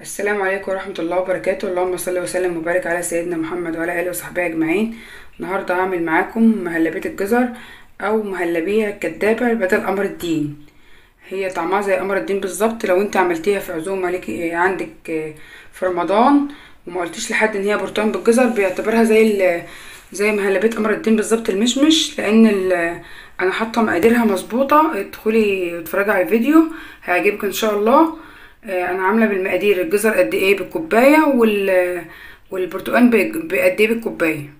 السلام عليكم ورحمة الله وبركاته. اللهم صل وسلم وبارك على سيدنا محمد وعلى آله وصحبه أجمعين. النهاردة هعمل معاكم مهلبية الجزر أو مهلبية كدابة بدل قمر الدين. هي طعمها زي قمر الدين بالظبط. لو انت عملتيها في عزومة ليكي عندك في رمضان وما قلتيش لحد ان هي برتقان بالجزر، بيعتبرها زي مهلبية قمر الدين بالظبط المشمش، لان انا حاطه مقاديرها مظبوطه. ادخلي اتفرجي على الفيديو هيعجبك ان شاء الله. انا عامله بالمقادير الجزر قد ايه بالكوبايه والبرتقال بقد ايه بالكوبايه.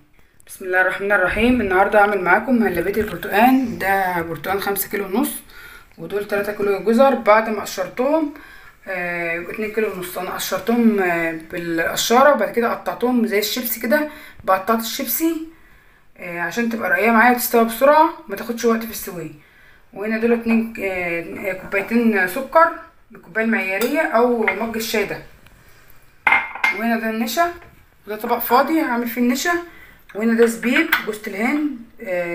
بسم الله الرحمن الرحيم. النهارده هعمل معاكم مهلبيه البرتقال. ده برتقال 5 كيلو ونص، ودول 3 كيلو جزر. بعد ما قشرتهم 2 كيلو ونص، انا قشرتهم بالقشاره، وبعد كده قطعتهم زي الشيبسي كده بقطعة الشيبسي عشان تبقى رقيقه معايا وتستوي بسرعه ما تاخدش وقت في السويه. وهنا دول 2 كوبايتين سكر بالكوبايه المعياريه او مج الشاي ده. وهنا ده النشا، وده طبق فاضي هعمل فيه النشا. وهنا ده زبيب، جوز الهند،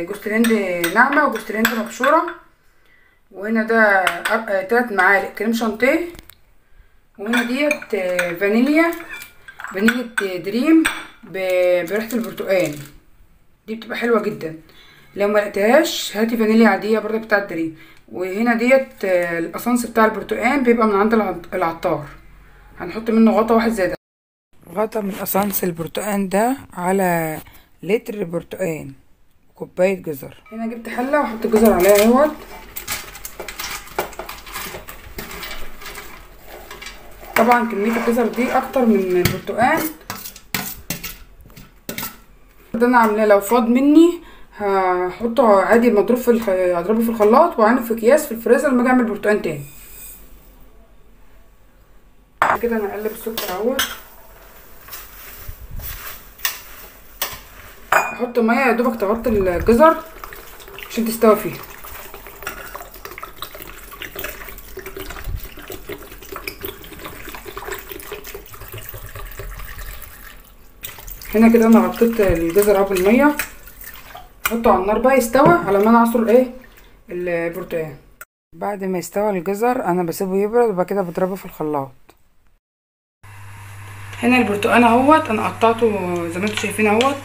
جوز الهند ناعمه وجوز الهند مبشوره. وهنا ده 3 معالق كريم شانتيه. وهنا ديت فانيليا دريم بريحه البرتقال، دي بتبقى حلوه جدا. لو ما لقيتهاش هاتي فانيليا عاديه برضه بتاعه دريم. وهنا ديت الاسانس بتاع البرتقال بيبقى من عند العطار، هنحط منه غطا واحد زي ده. غطا من اسانس البرتقال ده على لتر برتقال كوبايه جزر. هنا جبت حله واحط الجزر عليها اهوت. طبعا كميه الجزر دي اكتر من البرتقال. ده انا عاملاه لو فاض مني هحطه عادي مضروب هضربه في الخلاط وعينه في اكياس في الفريزر لما اجي اعمل برتقال تاني. كده انا اقلب السكر اهوت. احط ميه يا دوبك تغطي الجزر عشان تستوي فيها. هنا كده انا غطيت الجزر اهو بالميه. احطه على النار بقى يستوي على ما انا اعصر البرتقال. بعد ما يستوي الجزر انا بسيبه يبرد وبعد كده بضربه في الخلاط. هنا البرتقال اهوت انا قطعته زي ما انتم شايفين اهوت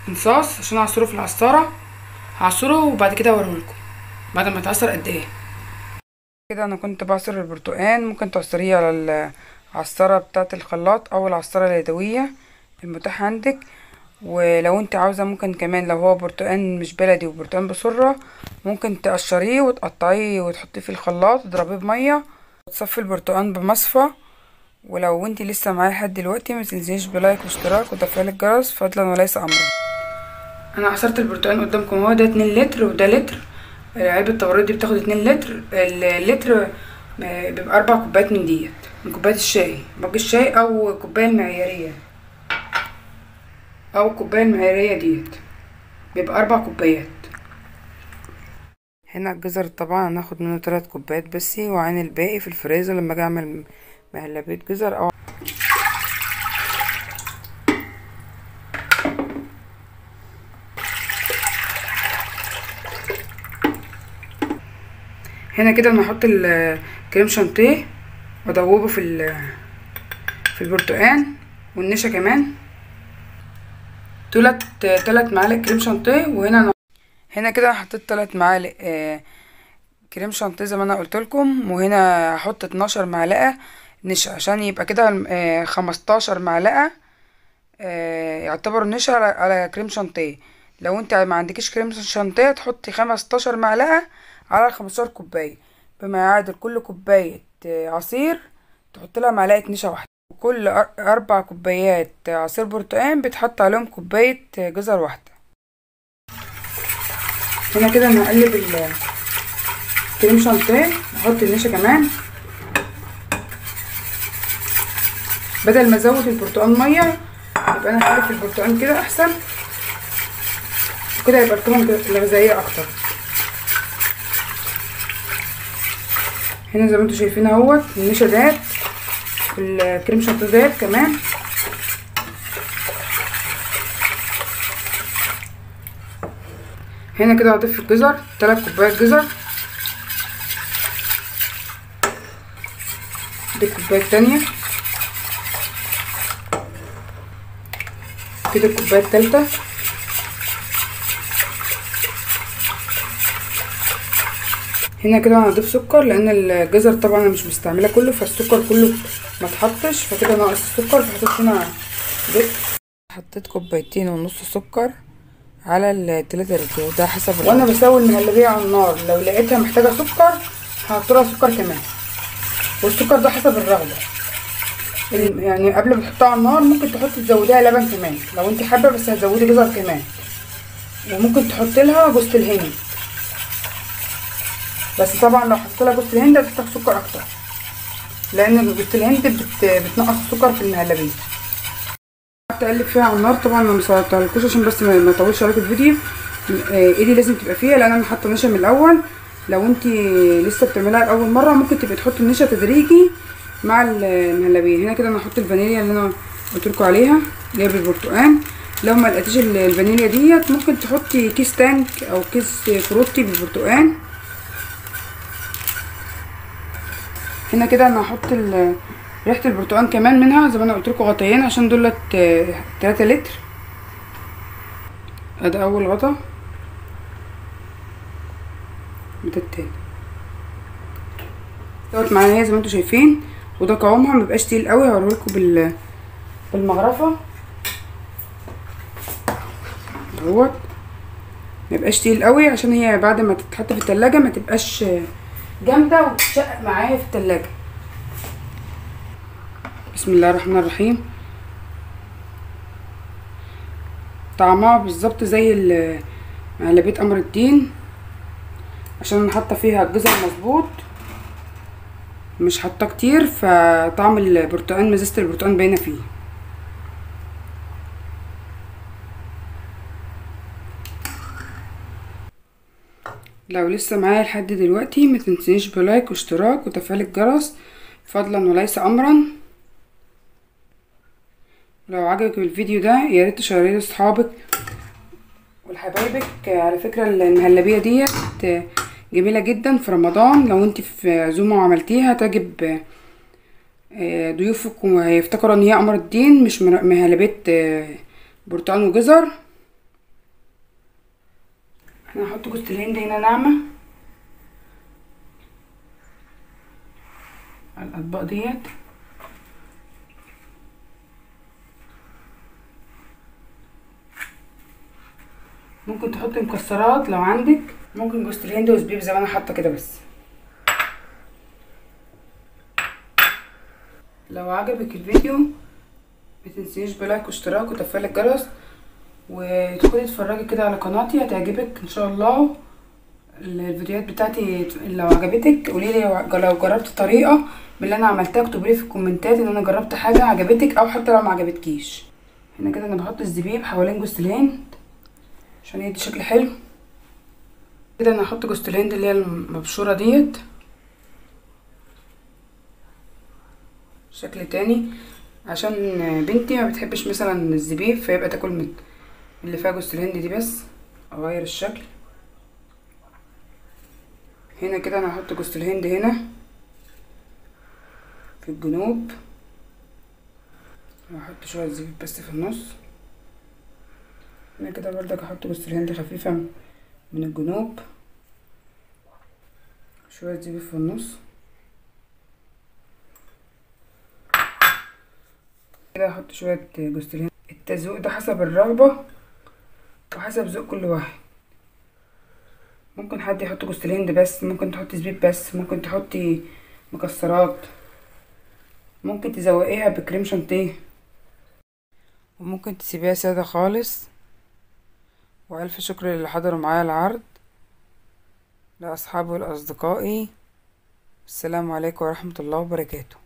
انصاص عشان اعصره في العصاره. هعصره وبعد كده اوريهولكم بعد ما يتعصر قد ايه. كده انا كنت بعصر البرتقال. ممكن تعصريه على العصاره بتاعه الخلاط او العصاره اليدويه المتاح عندك. ولو انت عاوزه ممكن كمان لو هو برتقال مش بلدي وبرتقال بسره ممكن تقشريه وتقطعيه وتحطيه في الخلاط وتضربيه بميه وتصفي البرتقال بمصفى. ولو انت لسه معايا لحد دلوقتي ما تنسيش بلايك واشتراك وتفعيل الجرس فضلا وليس امرا. انا عصرت البرتقال قدامكم اهو. ده 2 لتر وده لتر. علبه التوريد دي بتاخد 2 لتر. اللتر بيبقى 4 كوبايات من ديت، من كوبايه الشاي مج الشاي او الكوبايه المعياريه ديت بيبقى 4 كوبايات. هنا الجزر طبعا هناخد منه 3 كوبايات بس، وعين الباقي في الفريزر لما اجي اعمل مهلبية جزر او هنا كده انا هحط الكريم شانتيه وادوبه في البرتقال والنشا كمان. دولت 3 معالق كريم شانتيه. وهنا هنا كده حطيت 3 معالق كريم شانتيه زي ما انا قلت لكم. وهنا هحط 12 معلقه نشا عشان يبقى كده 15 معلقه يعتبر نشا على كريم شانتيه. لو انت ما عندكيش كريم شانتيه تحطي 15 معلقه على 15 كوبايه، بما يعادل كل كوبايه عصير تحط لها معلقه نشا واحده. وكل 4 كوبايات عصير برتقال بتحط عليهم كوبايه جزر واحده. هنا كده انا هقلب الكريم شانتيه واحط النشا كمان. بدل ما ازود البرتقال ميه يبقى انا هقلب البرتقال كده احسن، وكده يبقى القيمه الغذائيه اكتر. هنا زي ما انتم شايفين اهوت النشا دات والكريم شانتيه دات كمان. هنا كده هضيف الجزر 3 كوبايات جزر. دي الكوبايه التانية. كده الكوبايه الثالثه. هنا كده انا هضيف سكر لان الجزر طبعا انا مش مستعمله كله، فالسكر كله ما اتحطش، فكده ناقص السكر، فحطيت هنا حطيت كوبايتين ونص سكر على ال3 لتر، وده حسب وانا بسوي المهلبيه على النار. لو لقيتها محتاجه سكر هحط لها سكر كمان، والسكر ده حسب الرغبه. يعني قبل ما تحطها على النار ممكن تحطي تزوديها لبن كمان لو انت حابه، بس هتزودي جزر كمان، وممكن تحطي لها جوز الهند، بس طبعا لو حطيت لها جوز الهند هتحتاج سكر اكتر، لان جوز الهند بتنقص السكر في المهلبيه. قعدت اقلب فيها على النار، طبعا ما صورتهالكوش عشان بس ما اطولش عليكم الفيديو. ايدي لازم تبقى فيها لان انا حاطه نشا من الاول. لو انت لسه بتعمليها لاول مره ممكن تبقي تحطي النشا تدريجي مع المهلبيه. هنا كده انا هحط الفانيليا اللي انا قلت لكم عليها اللي هي بالبرتقال. لو ما لقيتيش الفانيليا ديت ممكن تحطي كيس تانك او كيس فروتي بالبرتقال. هنا كده انا هحط ريحه البرتقال كمان منها زي ما انا قلت لكم غطيين، عشان دولت 3 لتر. ادي اول غطا، وده التاني. دوت معايا زي ما انتم شايفين، وده قوامها مبيبقاش تقيل قوي. هوريلكم بالمغرفه اهوت، مبيبقاش تقيل قوي عشان هي بعد ما تتحط في التلاجة ما تبقاش جامده وتشقق معايا في التلاجة. بسم الله الرحمن الرحيم. طعمها بالظبط زي مهلبية قمر الدين، عشان انا حاطه فيها الجزر مظبوط، مش حاطه كتير، فطعم البرتقال مزازه البرتقال باينه فيه. لو لسه معايا لحد دلوقتي ما تنسيش بلايك واشتراك وتفعيل الجرس فضلا وليس امرا. لو عجبك الفيديو ده يا ريت تشيريه لاصحابك ولحبايبك. على فكره المهلبيه ديت جميله جدا في رمضان، لو انت في عزومه وعملتيها تعجب ضيوفك وهيفتكروا ان هي قمر الدين مش مهلبيه برتقال وجزر. انا هحط جوز الهند هنا ناعمه على الاطباق ديت. ممكن تحطي مكسرات لو عندك، ممكن جوز الهند وزبيب زي ما انا حاطه كده بس. لو عجبك الفيديو ما تنسيش بلايك واشتراك وتفعيل الجرس، وتدخلي تتفرجي كده على قناتي هتعجبك ان شاء الله الفيديوهات بتاعتي. لو عجبتك قوليلي، لو جربت طريقه من اللي انا عملتها اكتبولي في الكومنتات ان انا جربت حاجه عجبتك، او حتى لو ما عجبتكيش. هنا كده انا بحط الزبيب حوالين جوز الهند عشان يدي شكل حلو. كده انا هحط جوز الهند اللي هي المبشوره ديت شكل تاني، عشان بنتي ما بتحبش مثلا الزبيب فيبقى تاكل من اللي فيها جوز الهند دي، بس اغير الشكل. هنا كده انا هحط جوز الهند هنا في الجنوب، وهحط شويه زبيب بس في النص. هنا كده برضك هحط جوز الهند خفيفه من الجنوب، شويه زبيب في النص. كده هحط شويه جوز الهند. التذوق ده حسب الرغبه وحسب ذوق كل واحد. ممكن حد يحط جوز الهند بس، ممكن تحطي زبيب بس، ممكن تحطي مكسرات، ممكن تزوقيها بكريم شانتيه، وممكن تسيبيها ساده خالص. والف شكر للي حضروا معايا العرض، لاصحابي ولاصدقائي. السلام عليكم ورحمه الله وبركاته.